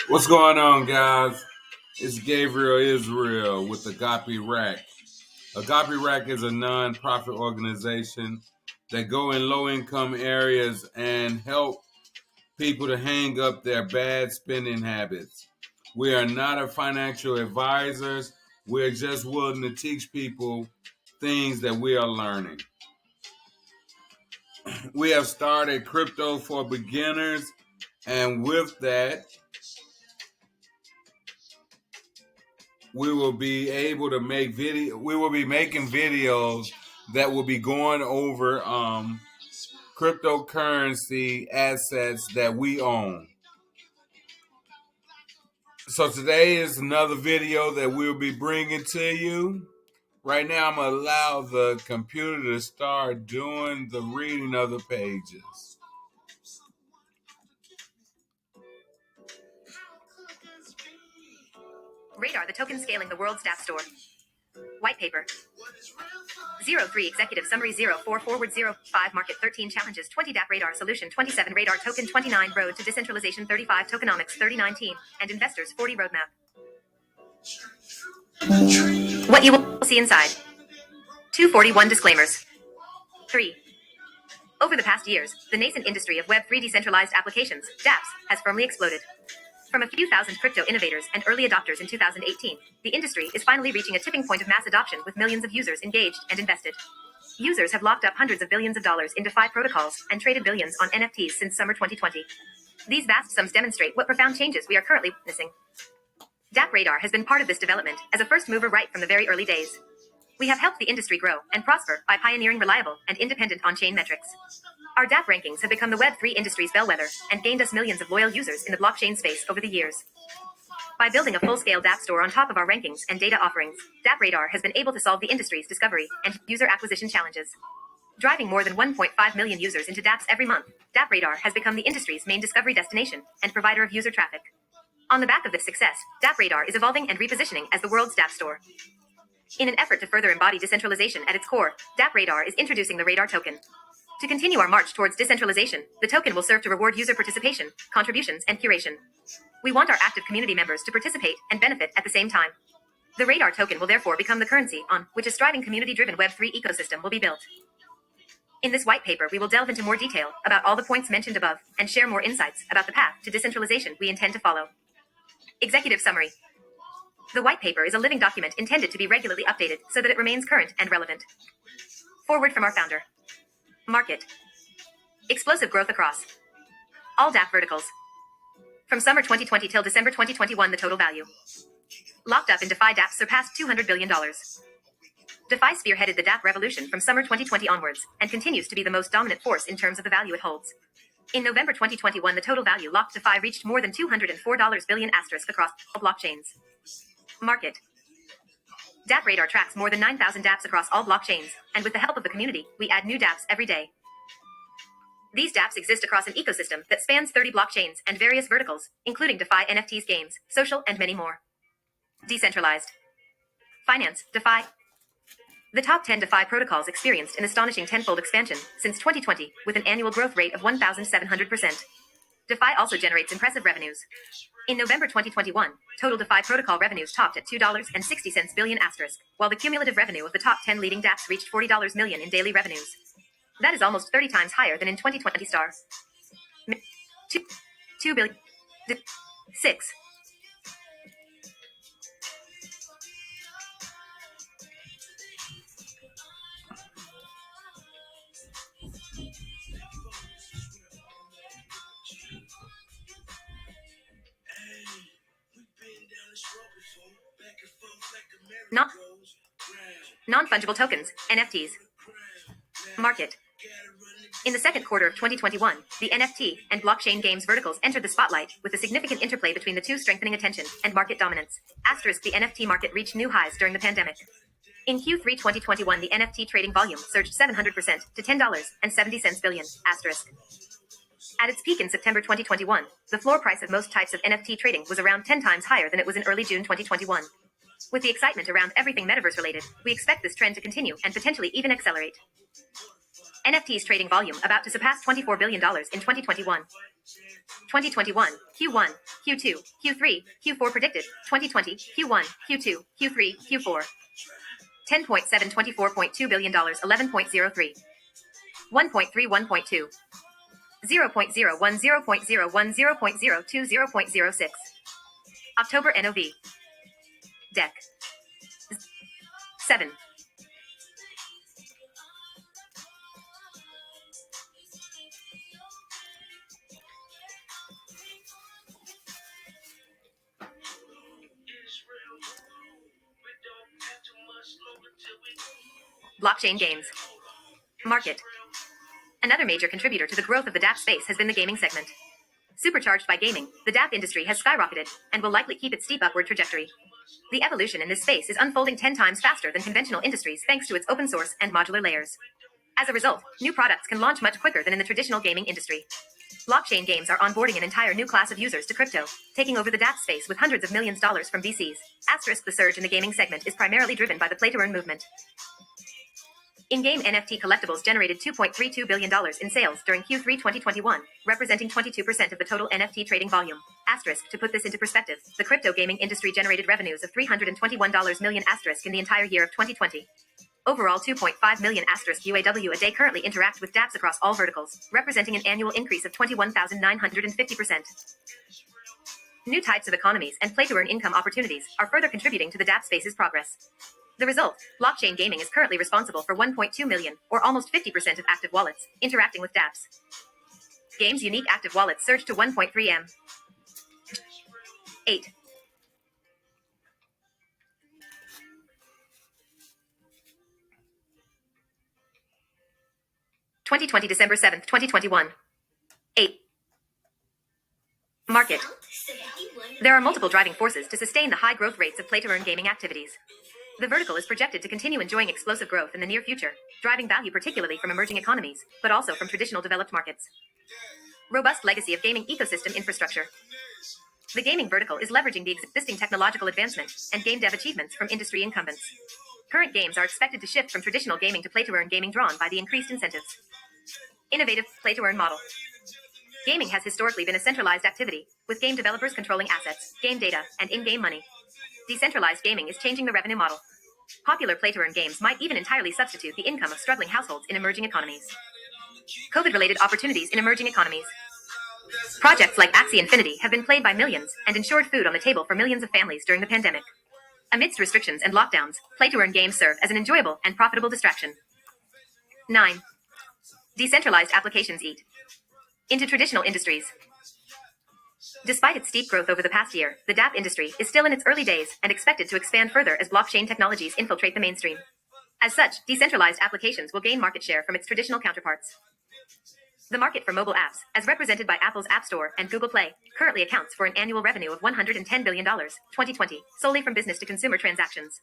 What's going on, guys? It's Gabriel Israel with Agape Rack. Agape Rack is a non-profit organization that go in low-income areas and help people to hang up their bad spending habits. We are not a financial advisors. We're just willing to teach people things that we are learning. We have started Crypto for Beginners, and with that, we will be able to make video. We will be making videos that will be going over cryptocurrency assets that we own. So today is another video that we'll be bringing to you. Right now, I'm going to allow the computer to start doing the reading of the pages. Radar, the token scaling the world's Dapp store. White paper. 03 Executive Summary 04 Forward 05 Market 13 Challenges 20 Dap Radar Solution 27 Radar Token 29 Road to Decentralization 35 Tokenomics 3019 and Investors 40 Roadmap. What you will see inside. 241 Disclaimers. 3. Over the past years, the nascent industry of Web3 decentralized applications, dApps, has firmly exploded. From a few thousand crypto innovators and early adopters in 2018, the industry is finally reaching a tipping point of mass adoption with millions of users engaged and invested. Users have locked up hundreds of billions of dollars in DeFi protocols and traded billions on NFTs since summer 2020. These vast sums demonstrate what profound changes we are currently witnessing. DappRadar has been part of this development as a first mover right from the very early days. We have helped the industry grow and prosper by pioneering reliable and independent on-chain metrics. Our Dapp rankings have become the Web3 industry's bellwether and gained us millions of loyal users in the blockchain space over the years. By building a full-scale Dapp store on top of our rankings and data offerings, DappRadar has been able to solve the industry's discovery and user acquisition challenges. Driving more than 1.5 million users into dApps every month, DappRadar has become the industry's main discovery destination and provider of user traffic. On the back of this success, DappRadar is evolving and repositioning as the world's Dapp store. In an effort to further embody decentralization at its core, DappRadar is introducing the Radar token. To continue our march towards decentralization, the token will serve to reward user participation, contributions, and curation. We want our active community members to participate and benefit at the same time. The Radar token will therefore become the currency on which a striving community-driven Web3 ecosystem will be built. In this white paper, we will delve into more detail about all the points mentioned above and share more insights about the path to decentralization we intend to follow. Executive Summary. The white paper is a living document intended to be regularly updated so that it remains current and relevant. Forward from our founder. Market. Explosive growth across all Dapp verticals. From summer 2020 till December 2021, the total value locked up in DeFi dApps surpassed $200 billion. DeFi spearheaded the Dapp revolution from summer 2020 onwards and continues to be the most dominant force in terms of the value it holds. In November 2021, the total value locked DeFi reached more than $204 billion across all blockchains. Market. DappRadar tracks more than 9,000 dApps across all blockchains, and with the help of the community, we add new dApps every day. These dApps exist across an ecosystem that spans 30 blockchains and various verticals, including DeFi, NFTs, games, social, and many more. Decentralized. Finance, DeFi. The top 10 DeFi protocols experienced an astonishing tenfold expansion since 2020, with an annual growth rate of 1,700%. DeFi also generates impressive revenues. In November 2021, total DeFi protocol revenues topped at $2.60 billion while the cumulative revenue of the top 10 leading dApps reached $40 million in daily revenues. That is almost 30 times higher than in 2020 star. 2 billion. 6. Non- Non-fungible tokens, NFTs. Market. In the second quarter of 2021, the NFT and blockchain games verticals entered the spotlight, with a significant interplay between the two strengthening attention and market dominance. Asterisk, the NFT market reached new highs during the pandemic. In Q3 2021, the NFT trading volume surged 700% to $10.70 billion. Asterisk. At its peak in September 2021, the floor price of most types of NFT trading was around 10 times higher than it was in early June 2021. With the excitement around everything metaverse related, we expect this trend to continue and potentially even accelerate. NFTs trading volume about to surpass $24 billion in 2021. 2021, Q1, Q2, Q3, Q4 predicted. 2020, Q1, Q2, Q3, Q4. 10.7, $24.2 billion, 11.03. 1.3, 1.2. 0.01, 0.01, 0.02, 0.06. October NOV. Deck. 7. Blockchain games. Market. Another major contributor to the growth of the Dapp space has been the gaming segment. Supercharged by gaming, the Dapp industry has skyrocketed and will likely keep its steep upward trajectory. The evolution in this space is unfolding 10 times faster than conventional industries thanks to its open source and modular layers. As a result, new products can launch much quicker than in the traditional gaming industry. Blockchain games are onboarding an entire new class of users to crypto, taking over the Dapp space with hundreds of millions of dollars from VCs. Asterisk, the surge in the gaming segment is primarily driven by the play-to-earn movement. In-game NFT collectibles generated $2.32 billion in sales during Q3 2021, representing 22% of the total NFT trading volume. Asterisk, to put this into perspective, the crypto gaming industry generated revenues of $321 million asterisk in the entire year of 2020. Overall, 2.5 million asterisk UAW a day currently interact with dApps across all verticals, representing an annual increase of 21,950%. New types of economies and play-to-earn income opportunities are further contributing to the Dapp space's progress. The result, blockchain gaming is currently responsible for 1.2 million, or almost 50% of active wallets, interacting with dApps. Games' unique active wallets surged to 1.3 M. 8. December 7th, 2021. 8. Market. There are multiple driving forces to sustain the high growth rates of play-to-earn gaming activities. The vertical is projected to continue enjoying explosive growth in the near future, driving value particularly from emerging economies, but also from traditional developed markets. Robust legacy of gaming ecosystem infrastructure. The gaming vertical is leveraging the existing technological advancement and game dev achievements from industry incumbents. Current games are expected to shift from traditional gaming to play-to-earn gaming drawn by the increased incentives. Innovative play-to-earn model. Gaming has historically been a centralized activity, with game developers controlling assets, game data, and in-game money. Decentralized gaming is changing the revenue model. Popular play-to-earn games might even entirely substitute the income of struggling households in emerging economies. COVID-related opportunities in emerging economies. Projects like Axie Infinity have been played by millions and ensured food on the table for millions of families during the pandemic. Amidst restrictions and lockdowns, play-to-earn games serve as an enjoyable and profitable distraction. 9. Decentralized applications eat into traditional industries. Despite its steep growth over the past year, the Dapp industry is still in its early days and expected to expand further as blockchain technologies infiltrate the mainstream. As such, decentralized applications will gain market share from its traditional counterparts. The market for mobile apps, as represented by Apple's App Store and Google Play, currently accounts for an annual revenue of $110 billion, 2020, solely from business-to-consumer transactions.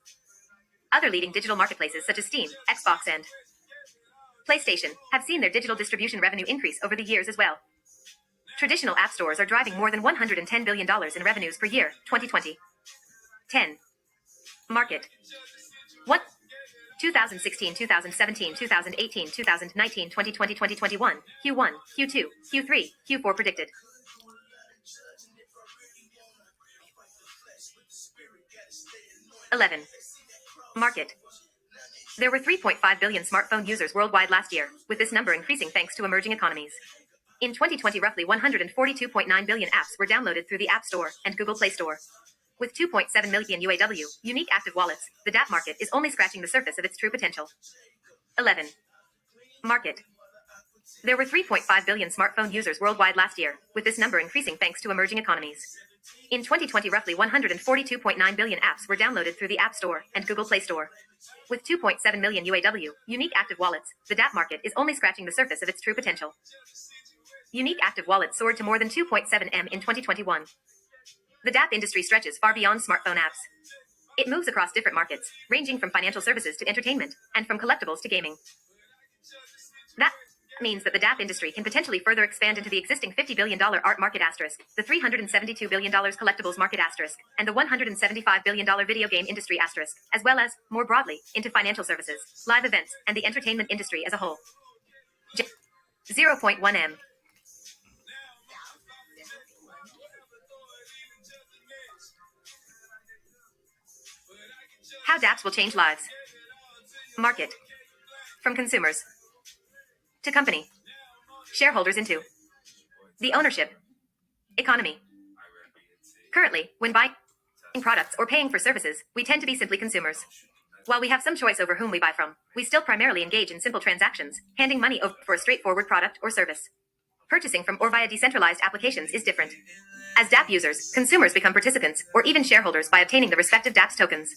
Other leading digital marketplaces such as Steam, Xbox, and PlayStation have seen their digital distribution revenue increase over the years as well. Traditional app stores are driving more than $110 billion in revenues per year, 2020. 10. Market. 1. 2016, 2017, 2018, 2019, 2020, 2021, Q1, Q2, Q3, Q4 predicted. 11. Market. There were 3.5 billion smartphone users worldwide last year, with this number increasing thanks to emerging economies. In 2020, roughly 142.9 billion apps were downloaded through the App Store and Google Play Store. With 2.7 million UAW, unique active wallets, the Dapp market is only scratching the surface of its true potential. 11. Market. There were 3.5 billion smartphone users worldwide last year, with this number increasing thanks to emerging economies. In 2020, roughly 142.9 billion apps were downloaded through the App Store and Google Play Store. With 2.7 million UAW, unique active wallets, the Dapp market is only scratching the surface of its true potential. Unique active wallets soared to more than 2.7 M in 2021. The Dapp industry stretches far beyond smartphone apps. It moves across different markets, ranging from financial services to entertainment, and from collectibles to gaming. That means that the Dapp industry can potentially further expand into the existing $50 billion art market asterisk, the $372 billion collectibles market asterisk, and the $175 billion video game industry asterisk, as well as, more broadly, into financial services, live events, and the entertainment industry as a whole. 0.1 M. How dApps will change lives. Market. From consumers to company. Shareholders into the ownership economy. Currently, when buying products or paying for services, we tend to be simply consumers. While we have some choice over whom we buy from, we still primarily engage in simple transactions, handing money over for a straightforward product or service. Purchasing from or via decentralized applications is different. As Dapp users, consumers become participants or even shareholders by obtaining the respective Dapp's tokens.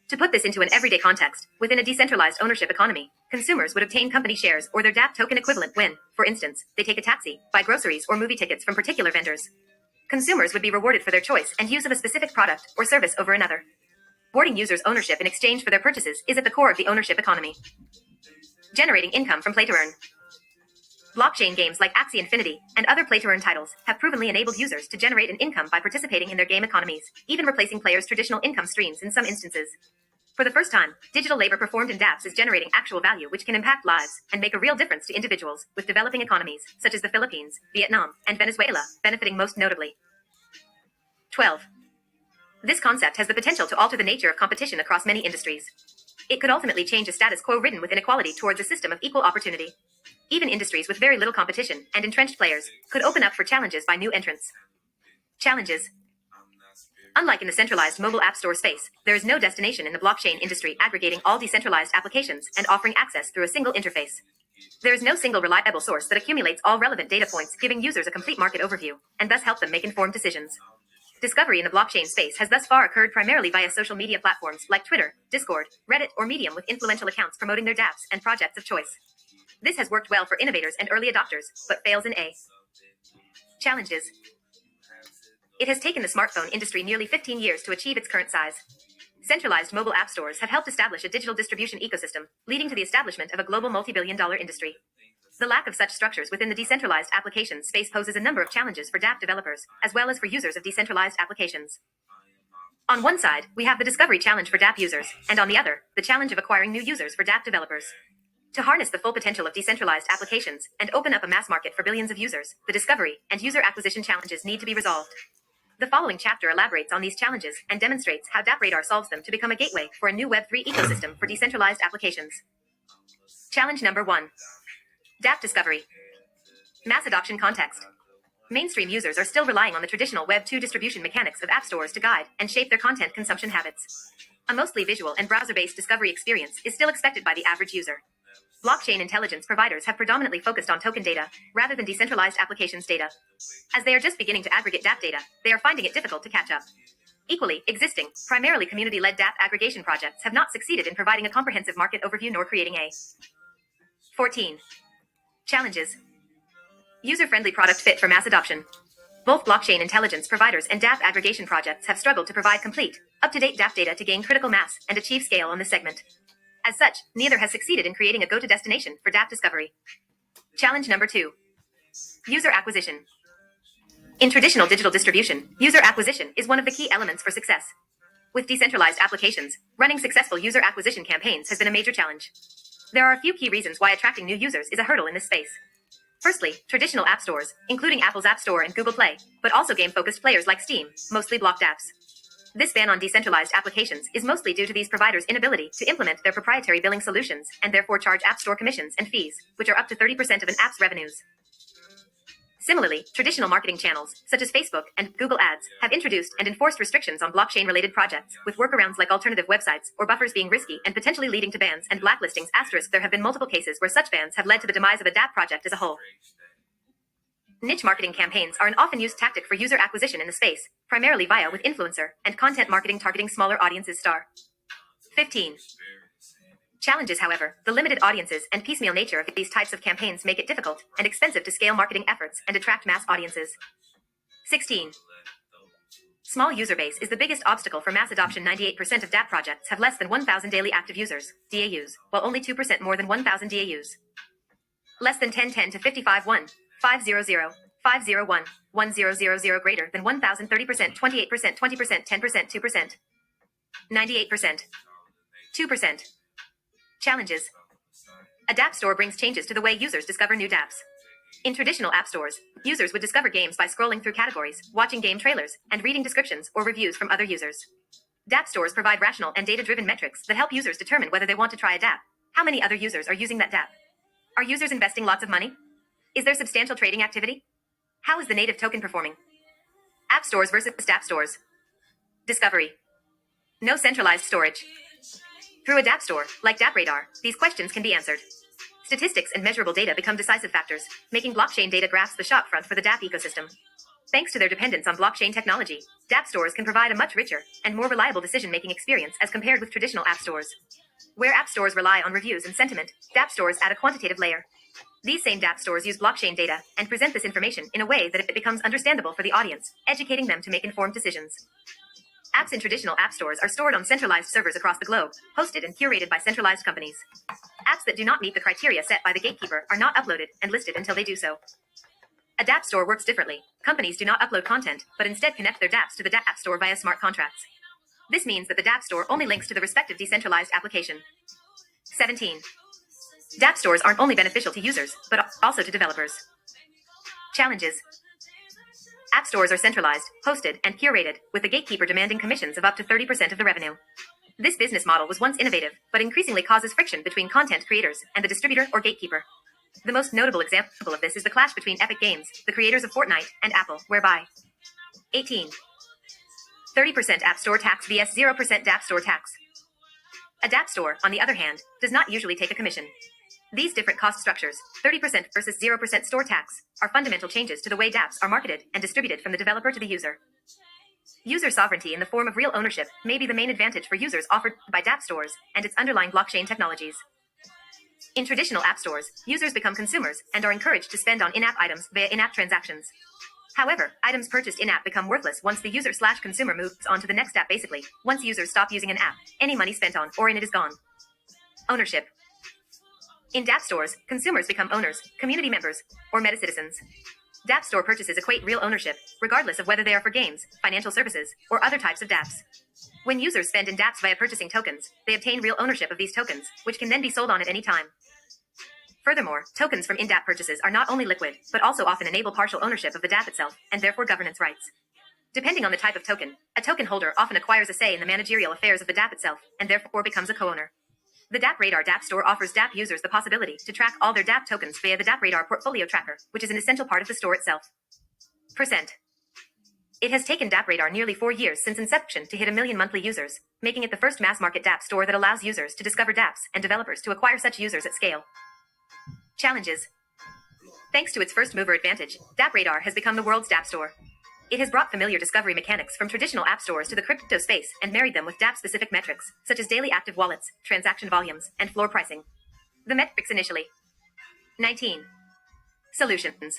To put this into an everyday context, within a decentralized ownership economy, consumers would obtain company shares or their Dapp token equivalent when, for instance, they take a taxi, buy groceries or movie tickets from particular vendors. Consumers would be rewarded for their choice and use of a specific product or service over another. Rewarding users' ownership in exchange for their purchases is at the core of the ownership economy. Generating income from play-to-earn. Blockchain games like Axie Infinity and other play-to-earn titles have provenly enabled users to generate an income by participating in their game economies, even replacing players' traditional income streams in some instances. For the first time, digital labor performed in dApps is generating actual value which can impact lives and make a real difference to individuals, with developing economies, such as the Philippines, Vietnam, and Venezuela, benefiting most notably. 12. This concept has the potential to alter the nature of competition across many industries. It could ultimately change a status quo ridden with inequality towards a system of equal opportunity. Even industries with very little competition and entrenched players could open up for challenges by new entrants. Challenges. Unlike in the centralized mobile app store space, there is no destination in the blockchain industry aggregating all decentralized applications and offering access through a single interface. There is no single reliable source that accumulates all relevant data points, giving users a complete market overview, and thus help them make informed decisions. Discovery in the blockchain space has thus far occurred primarily via social media platforms like Twitter, Discord, Reddit, or Medium, with influential accounts promoting their dApps and projects of choice. This has worked well for innovators and early adopters, but fails in A. Challenges. It has taken the smartphone industry nearly 15 years to achieve its current size. Centralized mobile app stores have helped establish a digital distribution ecosystem, leading to the establishment of a global multi-billion-dollar industry. The lack of such structures within the decentralized application space poses a number of challenges for Dapp developers, as well as for users of decentralized applications. On one side, we have the discovery challenge for Dapp users, and on the other, the challenge of acquiring new users for Dapp developers. To harness the full potential of decentralized applications and open up a mass market for billions of users, the discovery and user acquisition challenges need to be resolved. The following chapter elaborates on these challenges and demonstrates how DappRadar solves them to become a gateway for a new Web3 ecosystem for decentralized applications. Challenge number 1. Dapp discovery. Mass adoption context. Mainstream users are still relying on the traditional Web2 distribution mechanics of app stores to guide and shape their content consumption habits. A mostly visual and browser-based discovery experience is still expected by the average user. Blockchain intelligence providers have predominantly focused on token data, rather than decentralized applications data. As they are just beginning to aggregate Dapp data, they are finding it difficult to catch up. Equally, existing, primarily community-led Dapp aggregation projects have not succeeded in providing a comprehensive market overview nor creating a 14. Challenges. User-friendly product fit for mass adoption. Both blockchain intelligence providers and Dapp aggregation projects have struggled to provide complete, up-to-date Dapp data to gain critical mass and achieve scale on this segment. As such, neither has succeeded in creating a go-to destination for Dapp discovery. Challenge number 2. User acquisition. In traditional digital distribution, user acquisition is one of the key elements for success. With decentralized applications, running successful user acquisition campaigns has been a major challenge. There are a few key reasons why attracting new users is a hurdle in this space. Firstly, traditional app stores, including Apple's App Store and Google Play, but also game-focused players like Steam, mostly blocked apps. This ban on decentralized applications is mostly due to these providers' inability to implement their proprietary billing solutions and therefore charge App Store commissions and fees, which are up to 30% of an app's revenues. Similarly, traditional marketing channels, such as Facebook and Google Ads, have introduced and enforced restrictions on blockchain-related projects, with workarounds like alternative websites or buffers being risky and potentially leading to bans and blacklistings. There have been multiple cases where such bans have led to the demise of a Dapp project as a whole. Niche marketing campaigns are an often used tactic for user acquisition in the space, primarily via with influencer and content marketing targeting smaller audiences. 15. Challenges, however, the limited audiences and piecemeal nature of these types of campaigns make it difficult and expensive to scale marketing efforts and attract mass audiences. 16. Small user base is the biggest obstacle for mass adoption. 98% of Dapp projects have less than 1,000 daily active users, DAUs, while only 2% more than 1,000 DAUs. Less than 10 to 55 1, 500, 501, 1000 greater than 1,000 30%, 28%, 20%, 10%, 2%. 98%. 2%. Challenges. A Dapp store brings changes to the way users discover new Dapps. In traditional app stores, users would discover games by scrolling through categories, watching game trailers, and reading descriptions or reviews from other users. Dapp stores provide rational and data-driven metrics that help users determine whether they want to try a Dapp. How many other users are using that Dapp? Are users investing lots of money? Is there substantial trading activity? How is the native token performing? App stores versus Dapp stores. Discovery. No centralized storage. Through a Dapp store, like DappRadar, these questions can be answered. Statistics and measurable data become decisive factors, making blockchain data graphs the shopfront for the Dapp ecosystem. Thanks to their dependence on blockchain technology, Dapp stores can provide a much richer and more reliable decision-making experience as compared with traditional app stores. Where app stores rely on reviews and sentiment, Dapp stores add a quantitative layer. These same Dapp stores use blockchain data and present this information in a way that it becomes understandable for the audience, educating them to make informed decisions. Apps in traditional app stores are stored on centralized servers across the globe, hosted and curated by centralized companies. Apps that do not meet the criteria set by the gatekeeper are not uploaded and listed until they do so. A Dapp store works differently. Companies do not upload content, but instead connect their Dapps to the Dapp store via smart contracts. This means that the Dapp store only links to the respective decentralized application. 17. Dapp stores aren't only beneficial to users, but also to developers. Challenges. App stores are centralized, hosted, and curated, with the gatekeeper demanding commissions of up to 30% of the revenue. This business model was once innovative, but increasingly causes friction between content creators and the distributor or gatekeeper. The most notable example of this is the clash between Epic Games, the creators of Fortnite, and Apple, whereby 18. 30% App Store tax vs 0% Dapp Store tax. A Dapp store, on the other hand, does not usually take a commission. These different cost structures, 30% versus 0% store tax, are fundamental changes to the way Dapps are marketed and distributed from the developer to the user. User sovereignty in the form of real ownership may be the main advantage for users offered by Dapp stores and its underlying blockchain technologies. In traditional app stores, users become consumers and are encouraged to spend on in-app items via in-app transactions. However, items purchased in-app become worthless once the user/consumer moves on to the next app. Basically, once users stop using an app, any money spent on or in it is gone. Ownership. In Dapp stores, consumers become owners, community members, or meta-citizens. Dapp store purchases equate real ownership, regardless of whether they are for games, financial services, or other types of Dapps. When users spend in Dapps via purchasing tokens, they obtain real ownership of these tokens, which can then be sold on at any time. Furthermore, tokens from in-Dapp purchases are not only liquid, but also often enable partial ownership of the Dapp itself, and therefore governance rights. Depending on the type of token, a token holder often acquires a say in the managerial affairs of the Dapp itself, and therefore becomes a co-owner. The DappRadar Dapp store offers Dapp users the possibility to track all their Dapp tokens via the DappRadar portfolio tracker, which is an essential part of the store itself. Percent. It has taken DappRadar nearly 4 years since inception to hit 1 million monthly users, making it the first mass-market Dapp store that allows users to discover Dapps and developers to acquire such users at scale. Challenges. Thanks to its first-mover advantage, DappRadar has become the world's Dapp store. It has brought familiar discovery mechanics from traditional app stores to the crypto space and married them with Dapp-specific metrics, such as daily active wallets, transaction volumes, and floor pricing. The metrics initially. 19. Solutions.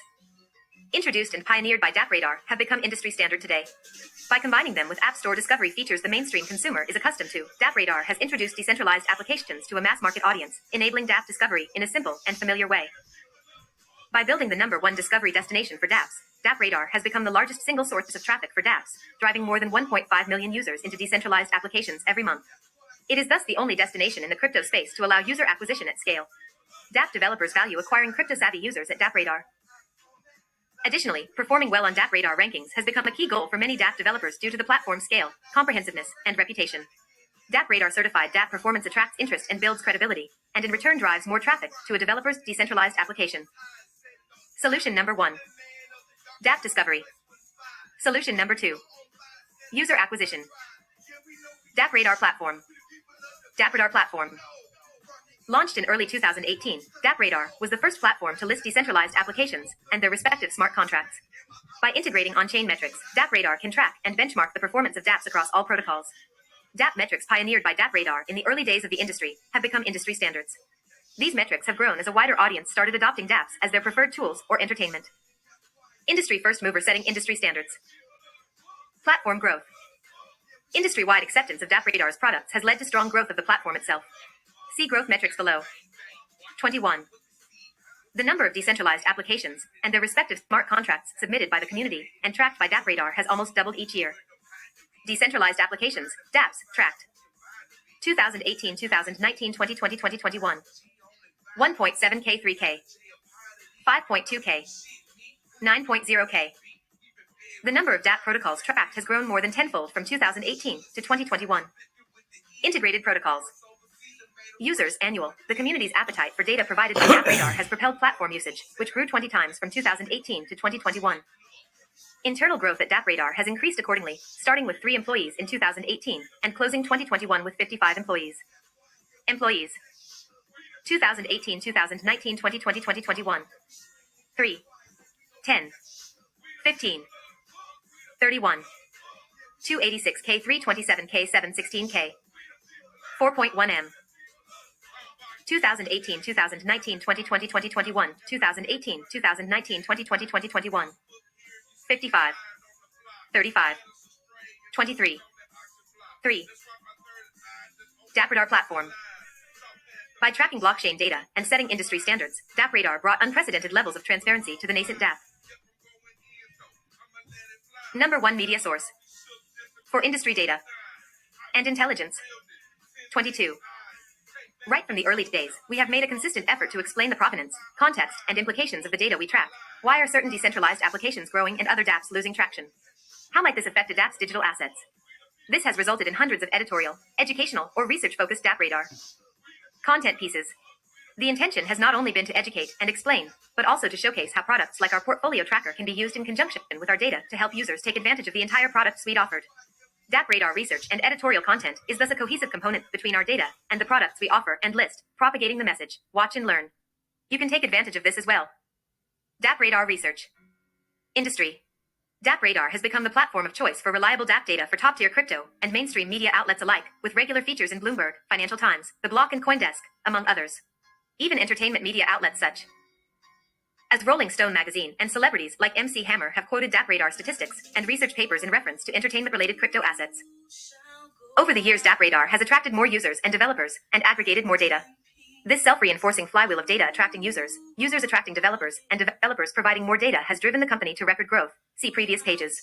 Introduced and pioneered by DappRadar, have become industry standard today. By combining them with App Store discovery features the mainstream consumer is accustomed to, DappRadar has introduced decentralized applications to a mass-market audience, enabling Dapp discovery in a simple and familiar way. By building the #1 discovery destination for Dapps, DappRadar has become the largest single source of traffic for Dapps, driving more than 1.5 million users into decentralized applications every month. It is thus the only destination in the crypto space to allow user acquisition at scale. Dapp developers value acquiring crypto-savvy users at DappRadar. Additionally, performing well on DappRadar rankings has become a key goal for many Dapp developers due to the platform's scale, comprehensiveness, and reputation. DappRadar certified Dapp performance attracts interest and builds credibility, and in return drives more traffic to a developer's decentralized application. Solution number 1. Dapp discovery. Solution number 2. User acquisition. DappRadar platform. DappRadar platform. Launched in early 2018, DappRadar was the first platform to list decentralized applications and their respective smart contracts. By integrating on-chain metrics, DappRadar can track and benchmark the performance of dApps across all protocols. Dapp metrics pioneered by DappRadar in the early days of the industry have become industry standards. These metrics have grown as a wider audience started adopting dApps as their preferred tools or entertainment. Industry first mover setting industry standards. Platform growth. Industry-wide acceptance of DappRadar's products has led to strong growth of the platform itself. See growth metrics below. 21. The number of decentralized applications and their respective smart contracts submitted by the community and tracked by DappRadar has almost doubled each year. Decentralized applications, dApps, tracked. 2018, 2019, 2020, 2021. 1.7K, 3K. 5.2K. 9.0K. The number of Dapp protocols tracked has grown more than tenfold from 2018 to 2021. Integrated protocols. Users annual. The community's appetite for data provided by DappRadar has propelled platform usage, which grew 20 times from 2018 to 2021. Internal growth at DappRadar has increased accordingly, starting with 3 employees in 2018 and closing 2021 with 55 employees. Employees. 2018, 2019, 2020, 2021. 3. 10. 15. 31. 286K, 327K, 716K. 4.1M. 2018, 2019, 2020, 2021, 2018, 2019, 2020, 2021. 55. 35. 23. 3. DappRadar platform. By tracking blockchain data and setting industry standards, DappRadar brought unprecedented levels of transparency to the nascent Dapp. Number 1 media source for industry data and intelligence. 22. Right from the early days, we have made a consistent effort to explain the provenance, context, and implications of the data we track. Why are certain decentralized applications growing and other dApps losing traction? How might this affect a dApp's digital assets? This has resulted in hundreds of editorial, educational, or research-focused DappRadar content pieces. The intention has not only been to educate and explain, but also to showcase how products like our portfolio tracker can be used in conjunction with our data to help users take advantage of the entire product suite offered. DappRadar research and editorial content is thus a cohesive component between our data and the products we offer and list, propagating the message, watch and learn. You can take advantage of this as well. DappRadar research. Industry. DappRadar has become the platform of choice for reliable Dapp data for top-tier crypto and mainstream media outlets alike, with regular features in Bloomberg, Financial Times, The Block and CoinDesk, among others. Even entertainment media outlets such as Rolling Stone magazine and celebrities like MC Hammer have quoted DappRadar statistics and research papers in reference to entertainment-related crypto assets. Over the years, DappRadar has attracted more users and developers and aggregated more data. This self-reinforcing flywheel of data attracting users, users attracting developers, and developers providing more data has driven the company to record growth. See previous pages.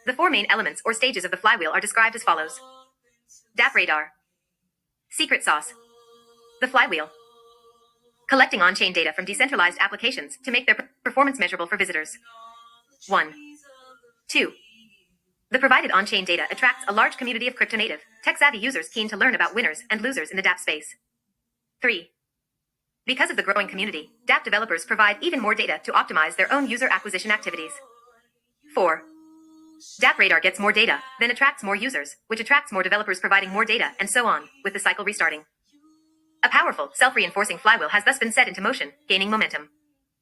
The 4 main elements or stages of the flywheel are described as follows. DappRadar. Secret sauce. The flywheel. Collecting on-chain data from decentralized applications to make their performance measurable for visitors. 1. 2. The provided on-chain data attracts a large community of crypto-native, tech-savvy users keen to learn about winners and losers in the Dapp space. 3. Because of the growing community, Dapp developers provide even more data to optimize their own user acquisition activities. 4. DappRadar gets more data, then attracts more users, which attracts more developers providing more data, and so on, with the cycle restarting. A powerful, self-reinforcing flywheel has thus been set into motion, gaining momentum.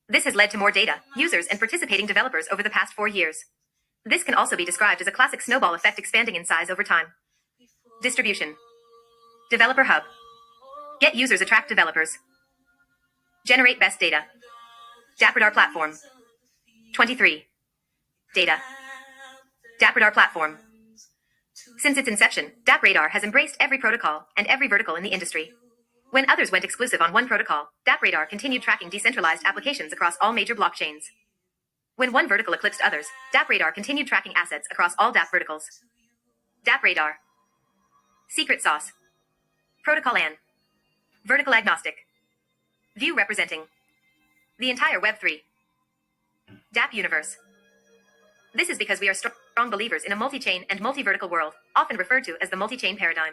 This has led to more data, users, and participating developers over the past 4 years. This can also be described as a classic snowball effect expanding in size over time. Distribution. Developer hub. Get users, attract developers. Generate best data. DappRadar platform. 23. Data. DappRadar platform. Since its inception, DappRadar has embraced every protocol and every vertical in the industry. When others went exclusive on one protocol, DappRadar continued tracking decentralized applications across all major blockchains. When one vertical eclipsed others, DappRadar continued tracking assets across all Dapp verticals. DappRadar. Secret sauce. Protocol and vertical agnostic. View representing the entire Web3 Dapp universe. This is because we are strong believers in a multi-chain and multi-vertical world, often referred to as the multi-chain paradigm.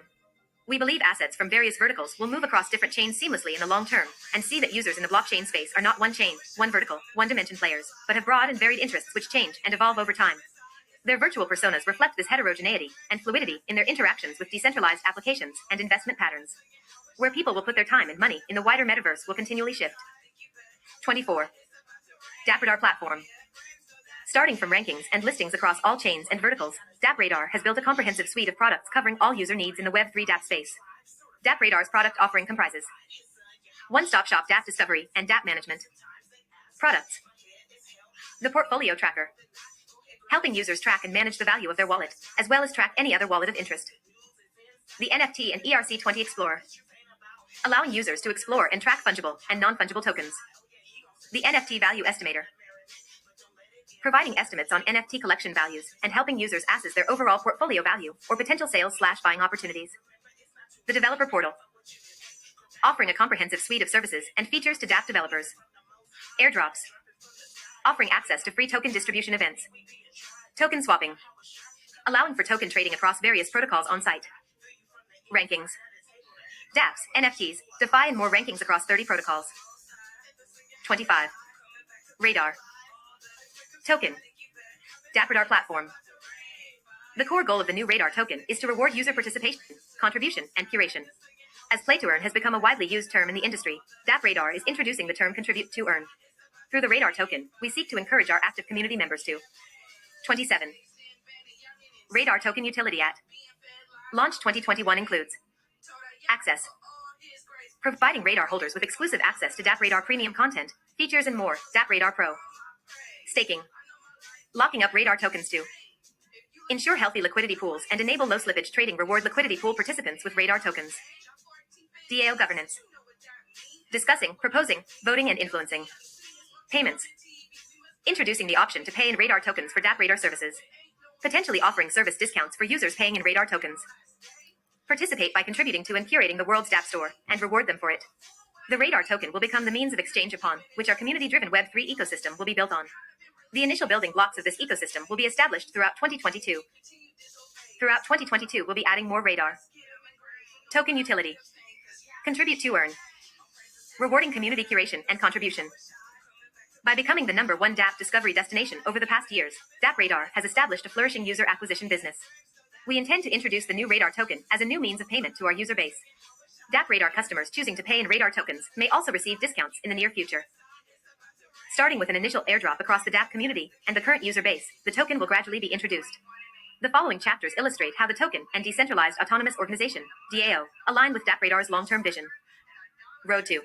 We believe assets from various verticals will move across different chains seamlessly in the long term, and see that users in the blockchain space are not one chain, one vertical, one dimension players, but have broad and varied interests which change and evolve over time. Their virtual personas reflect this heterogeneity and fluidity in their interactions with decentralized applications and investment patterns. where people will put their time and money in the wider metaverse will continually shift. 24. DappRadar platform. Starting from rankings and listings across all chains and verticals, DappRadar has built a comprehensive suite of products covering all user needs in the Web3 Dapp space. DappRadar's product offering comprises one-stop shop Dapp discovery and Dapp management. Products. The portfolio tracker, helping users track and manage the value of their wallet, as well as track any other wallet of interest. The NFT and ERC20 Explorer, allowing users to explore and track fungible and non-fungible tokens. The NFT Value Estimator, providing estimates on NFT collection values and helping users assess their overall portfolio value or potential sales/buying opportunities. The Developer Portal, offering a comprehensive suite of services and features to Dapp developers. Airdrops, offering access to free token distribution events. Token swapping, allowing for token trading across various protocols on site. Rankings, dApps, NFTs, DeFi and more rankings across 30 protocols. 25. Radar. Token. DappRadar platform. The core goal of the new Radar token is to reward user participation, contribution, and curation. As play to earn has become a widely used term in the industry, DappRadar is introducing the term contribute to earn. Through the Radar token, we seek to encourage our active community members to 27. Radar token utility at launch 2021 includes access, providing Radar holders with exclusive access to DappRadar premium content, features and more. DappRadar Pro. Staking, locking up Radar tokens to ensure healthy liquidity pools and enable low slippage trading. Reward liquidity pool participants with Radar tokens. DAO governance, discussing, proposing, voting and influencing. Payments, introducing the option to pay in Radar tokens for DappRadar services, potentially offering service discounts for users paying in Radar tokens. Participate by contributing to and curating the world's Dapp store, and reward them for it. The Radar token will become the means of exchange upon which our community-driven Web3 ecosystem will be built on. The initial building blocks of this ecosystem will be established throughout 2022. Throughout 2022, we'll be adding more Radar. Token utility. Contribute to earn. Rewarding community curation and contribution. By becoming the #1 Dapp discovery destination over the past years, DappRadar has established a flourishing user acquisition business. We intend to introduce the new Radar token as a new means of payment to our user base. DappRadar customers choosing to pay in Radar tokens may also receive discounts in the near future. Starting with an initial airdrop across the Dapp community and the current user base, the token will gradually be introduced. The following chapters illustrate how the token and Decentralized Autonomous Organization, DAO, align with DappRadar's long-term vision. Road to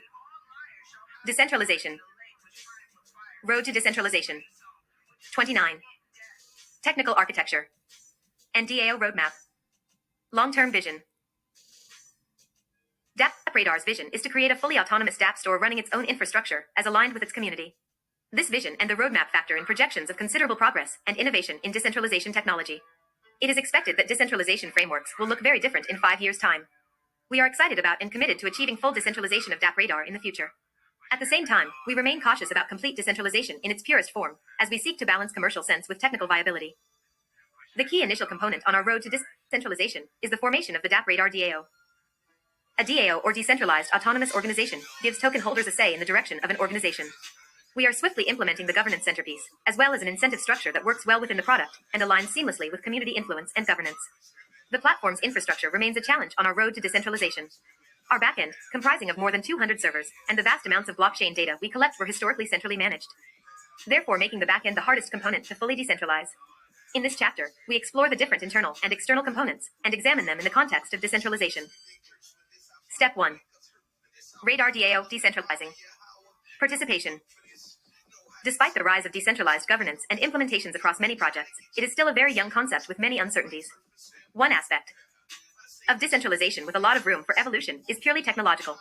decentralization. Road to decentralization. 29. Technical architecture and DAO roadmap. Long-term vision. DappRadar's vision is to create a fully autonomous Dapp store running its own infrastructure as aligned with its community. This vision and the roadmap factor in projections of considerable progress and innovation in decentralization technology. It is expected that decentralization frameworks will look very different in 5 years' time. We are excited about and committed to achieving full decentralization of DappRadar in the future. At the same time, we remain cautious about complete decentralization in its purest form, as we seek to balance commercial sense with technical viability. The key initial component on our road to decentralization is the formation of the DappRadar DAO. A DAO, or Decentralized Autonomous Organization, gives token holders a say in the direction of an organization. We are swiftly implementing the governance centerpiece, as well as an incentive structure that works well within the product and aligns seamlessly with community influence and governance. The platform's infrastructure remains a challenge on our road to decentralization. Our backend, comprising of more than 200 servers, and the vast amounts of blockchain data we collect were historically centrally managed, therefore making the backend the hardest component to fully decentralize. In this chapter, we explore the different internal and external components and examine them in the context of decentralization. Step 1. Radar DAO decentralizing. Participation. Despite the rise of decentralized governance and implementations across many projects, it is still a very young concept with many uncertainties. One aspect of decentralization with a lot of room for evolution is purely technological.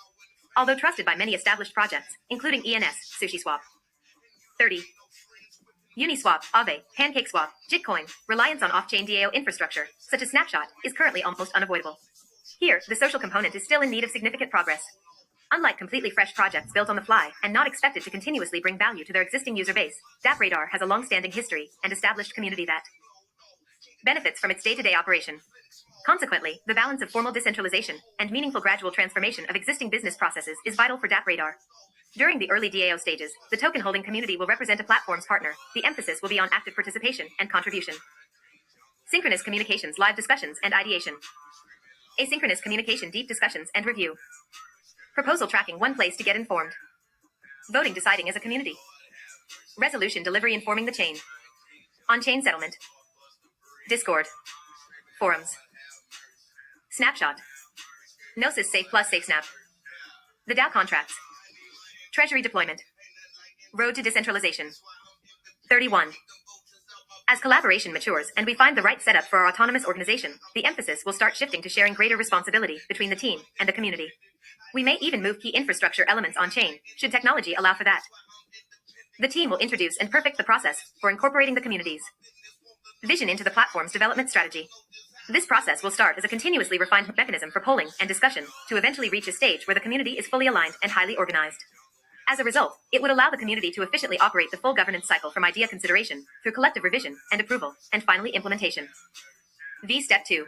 Although trusted by many established projects, including ENS, SushiSwap, 30, Uniswap, Aave, PancakeSwap, Gitcoin, reliance on off-chain DAO infrastructure, such as Snapshot, is currently almost unavoidable. Here, the social component is still in need of significant progress. Unlike completely fresh projects built on the fly and not expected to continuously bring value to their existing user base, DappRadar has a long-standing history and established community that benefits from its day-to-day operation. Consequently, the balance of formal decentralization and meaningful gradual transformation of existing business processes is vital for DappRadar. During the early DAO stages, the token-holding community will represent a platform's partner. The emphasis will be on active participation and contribution. Synchronous communications, live discussions, and ideation. Asynchronous communication, deep discussions, and review. Proposal tracking, one place to get informed. Voting, deciding as a community. Resolution delivery, informing the chain. On-chain settlement. Discord. Forums. Snapshot. Gnosis Safe Plus SafeSnap. The DAO contracts. Treasury deployment. Road to decentralization. 31. As collaboration matures and we find the right setup for our autonomous organization, the emphasis will start shifting to sharing greater responsibility between the team and the community. We may even move key infrastructure elements on-chain, should technology allow for that. The team will introduce and perfect the process for incorporating the community's vision into the platform's development strategy. This process will start as a continuously refined mechanism for polling and discussion to eventually reach a stage where the community is fully aligned and highly organized. As a result, it would allow the community to efficiently operate the full governance cycle from idea consideration through collective revision and approval, and finally implementation. Step 2.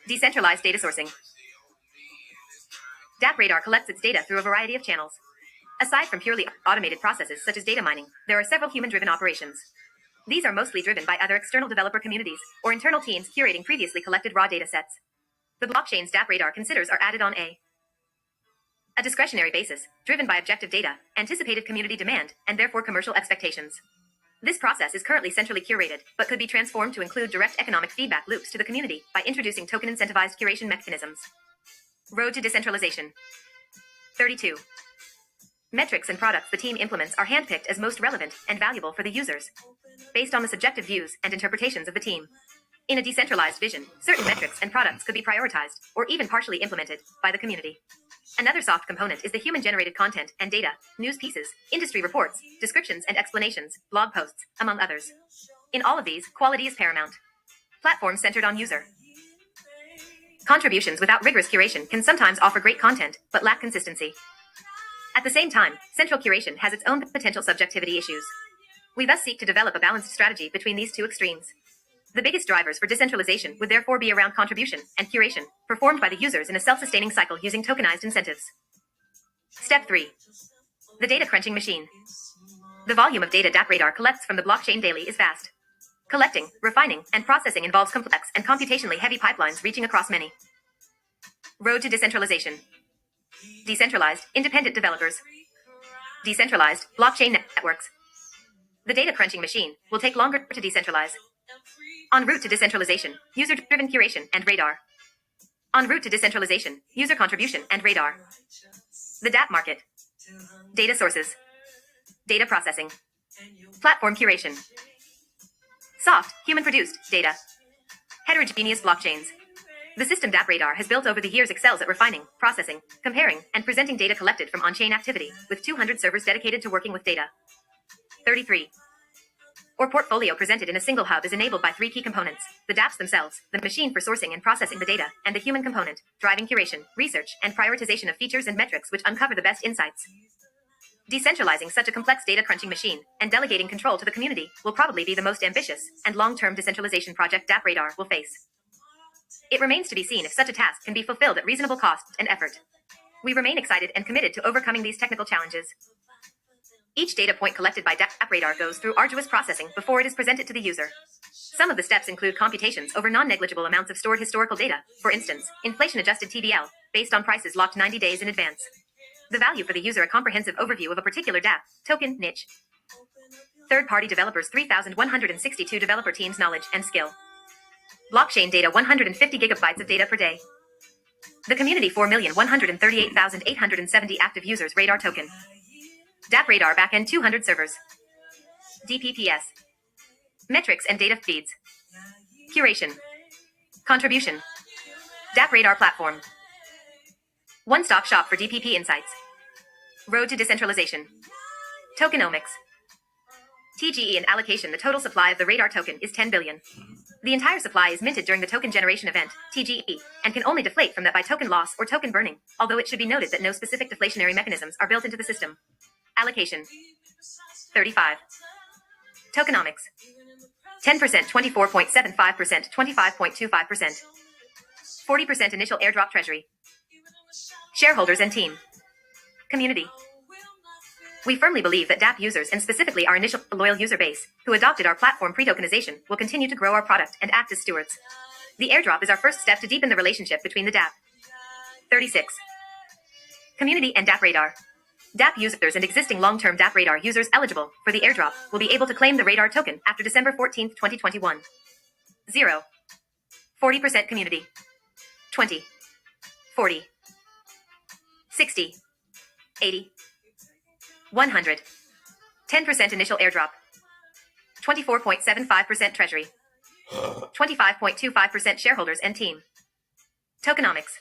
Decentralized data sourcing. Dap Radar collects its data through a variety of channels. Aside from purely automated processes such as data mining, there are several human-driven operations. These are mostly driven by either external developer communities or internal teams curating previously collected raw data sets. The blockchains Dap Radar considers are added on a discretionary basis, driven by objective data, anticipated community demand, and therefore commercial expectations. This process is currently centrally curated, but could be transformed to include direct economic feedback loops to the community by introducing token-incentivized curation mechanisms. Road to decentralization. 32. Metrics and products the team implements are handpicked as most relevant and valuable for the users, based on the subjective views and interpretations of the team. In a decentralized vision, certain metrics and products could be prioritized, or even partially implemented, by the community. Another soft component is the human-generated content and data, news pieces, industry reports, descriptions and explanations, blog posts, among others. In all of these, quality is paramount. Platforms centered on user contributions without rigorous curation can sometimes offer great content, but lack consistency. At the same time, central curation has its own potential subjectivity issues. We thus seek to develop a balanced strategy between these two extremes. The biggest drivers for decentralization would therefore be around contribution and curation, performed by the users in a self-sustaining cycle using tokenized incentives. Step 3. The data crunching machine. The volume of data Dap Radar collects from the blockchain daily is vast. Collecting, refining, and processing involves complex and computationally heavy pipelines reaching across many. Road to decentralization. Decentralized, independent developers. Decentralized, blockchain networks. The data crunching machine will take longer to decentralize. En route to decentralization, user-driven curation and radar. En route to decentralization, user contribution and radar. The Dapp market. Data sources. Data processing. Platform curation. Soft, human-produced data. Heterogeneous blockchains. The system Dap Radar has built over the years excels at refining, processing, comparing, and presenting data collected from on-chain activity, with 200 servers dedicated to working with data. 33. Or portfolio presented in a single hub is enabled by three key components: the dApps themselves, the machine for sourcing and processing the data, and the human component, driving curation, research, and prioritization of features and metrics which uncover the best insights. Decentralizing such a complex data crunching machine and delegating control to the community will probably be the most ambitious and long-term decentralization project Dap Radar will face. It remains to be seen if such a task can be fulfilled at reasonable cost and effort. We remain excited and committed to overcoming these technical challenges. Each data point collected by Dap Radar goes through arduous processing before it is presented to the user. Some of the steps include computations over non-negligible amounts of stored historical data, for instance, inflation-adjusted TVL, based on prices locked 90 days in advance. The value for the user: a comprehensive overview of a particular Dapp token niche. Third-party developers: 3,162 developer teams' knowledge and skill. Blockchain data: 150 gigabytes of data per day. The community: 4,138,870 active users. Radar token. Dap Radar backend: 200 servers. DPPS. Metrics and data feeds. Curation. Contribution. Dap Radar platform. One-stop shop for DPP insights. Road to decentralization. Tokenomics. TGE and allocation: the total supply of the Radar token is 10 billion. The entire supply is minted during the token generation event, TGE, and can only deflate from that by token loss or token burning, although it should be noted that no specific deflationary mechanisms are built into the system. Allocation. 35. Tokenomics. 10%, 24.75%, 25.25%. 40% initial airdrop treasury. Shareholders and team. Community. We firmly believe that Dapp users, and specifically our initial loyal user base, who adopted our platform pre-tokenization, will continue to grow our product and act as stewards. The airdrop is our first step to deepen the relationship between the Dapp. 36. Community and Dap Radar. Dapp users and existing long-term Dap Radar users eligible for the airdrop will be able to claim the Radar token after December 14, 2021. 0. 40% community. 20. 40. 60. 80. 100. 10% initial airdrop. 24.75% treasury. 25.25% shareholders and team. Tokenomics.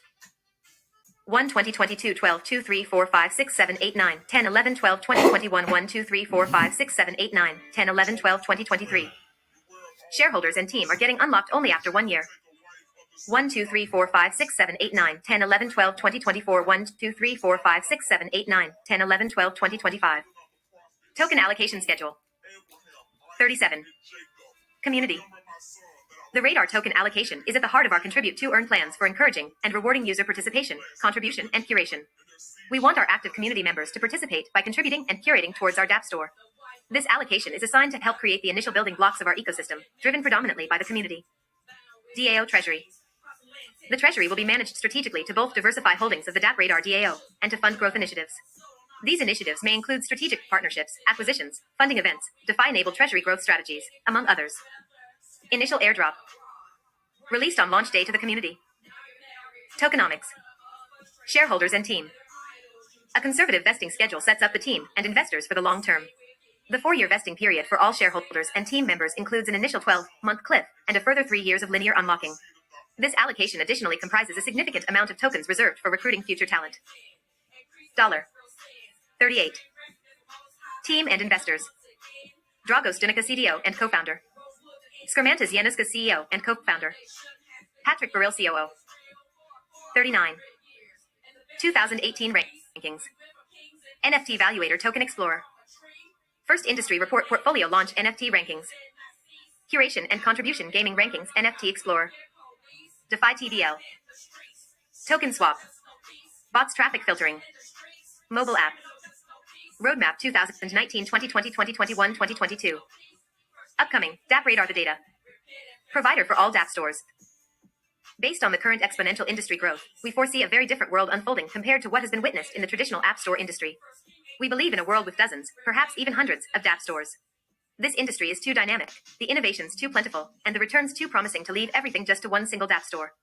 1 2022 12 2 3 4 5 6 7 8 9 10 11 12 2021 1 2 3 4 5 6 7 8 9 10 11 12 2023. Shareholders and team are getting unlocked only after 1 year. 1 2 3 4 5 6 7 8 9 10 11 12 2024 1 2 3 4 5 6 7 8 9 10 11 12 2025. Token allocation schedule. 37. Community. The Radar token allocation is at the heart of our Contribute to Earn plans for encouraging and rewarding user participation, contribution, and curation. We want our active community members to participate by contributing and curating towards our Dapp store. This allocation is assigned to help create the initial building blocks of our ecosystem, driven predominantly by the community. DAO Treasury. The Treasury will be managed strategically to both diversify holdings of the Dap Radar DAO and to fund growth initiatives. These initiatives may include strategic partnerships, acquisitions, funding events, DeFi-enabled treasury growth strategies, among others. Initial airdrop. Released on launch day to the community. Tokenomics. Shareholders and team. A conservative vesting schedule sets up the team and investors for the long term. The 4-year vesting period for all shareholders and team members includes an initial 12-month cliff and a further 3 years of linear unlocking. This allocation additionally comprises a significant amount of tokens reserved for recruiting future talent. $38. Team and investors. Dragos Dinica CDO and co-founder. Skermantas Yanuska CEO and co-founder. Patrick Burrell COO. 39. 2018 rankings. NFT Valuator Token Explorer. First Industry Report Portfolio Launch NFT Rankings. Curation and Contribution Gaming Rankings NFT Explorer. DeFi TVL. Token Swap. Bots Traffic Filtering. Mobile App. Roadmap 2019, 2020, 2021, 2022. Upcoming, Dap Radar the data. Provider for all Dapp stores. Based on the current exponential industry growth, we foresee a very different world unfolding compared to what has been witnessed in the traditional app store industry. We believe in a world with dozens, perhaps even hundreds, of Dapp stores. This industry is too dynamic, the innovations too plentiful, and the returns too promising to leave everything just to one single Dapp store.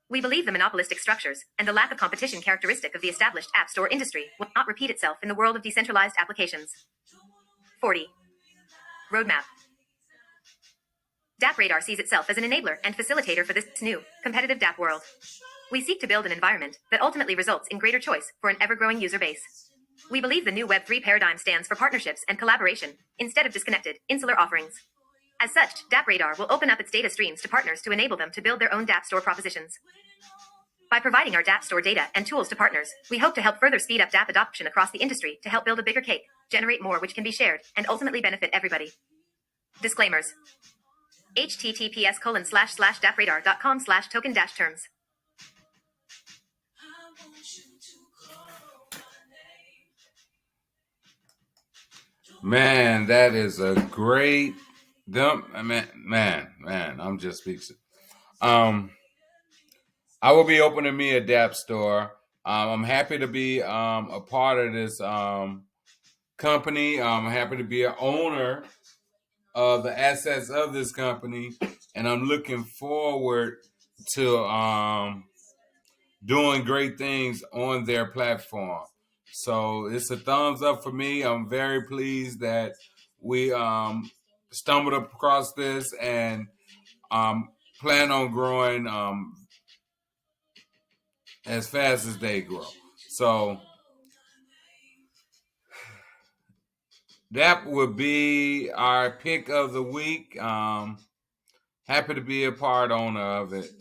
We believe the monopolistic structures and the lack of competition characteristic of the established app store industry will not repeat itself in the world of decentralized applications. 40. Roadmap. Dap Radar sees itself as an enabler and facilitator for this new, competitive Dapp world. We seek to build an environment that ultimately results in greater choice for an ever-growing user base. We believe the new Web3 paradigm stands for partnerships and collaboration, instead of disconnected, insular offerings. As such, Dap Radar will open up its data streams to partners to enable them to build their own Dapp store propositions. By providing our Dapp store data and tools to partners, we hope to help further speed up Dapp adoption across the industry to help build a bigger cake, generate more which can be shared, and ultimately benefit everybody. Disclaimers. https://dappradar.com/token-terms. Man, that is a great man, I'm just speaking. I will be opening me a Dapp store. I'm happy to be a part of this company. I'm happy to be an owner of the assets of this company, and I'm looking forward to doing great things on their platform. So it's a thumbs up for me. I'm very pleased that we stumbled across this and plan on growing as fast as they grow. So that would be our pick of the week. Happy to be a part owner of it.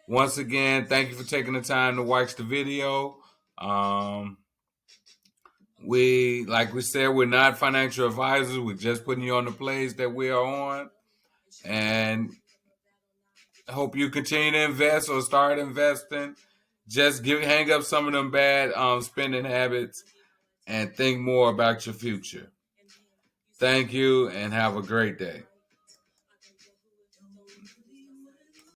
Once again, thank you for taking the time to watch the video. Like we said, we're not financial advisors. We're just putting you on the plays that we are on. And I hope you continue to invest or start investing. Just hang up some of them bad spending habits and think more about your future. Thank you and have a great day.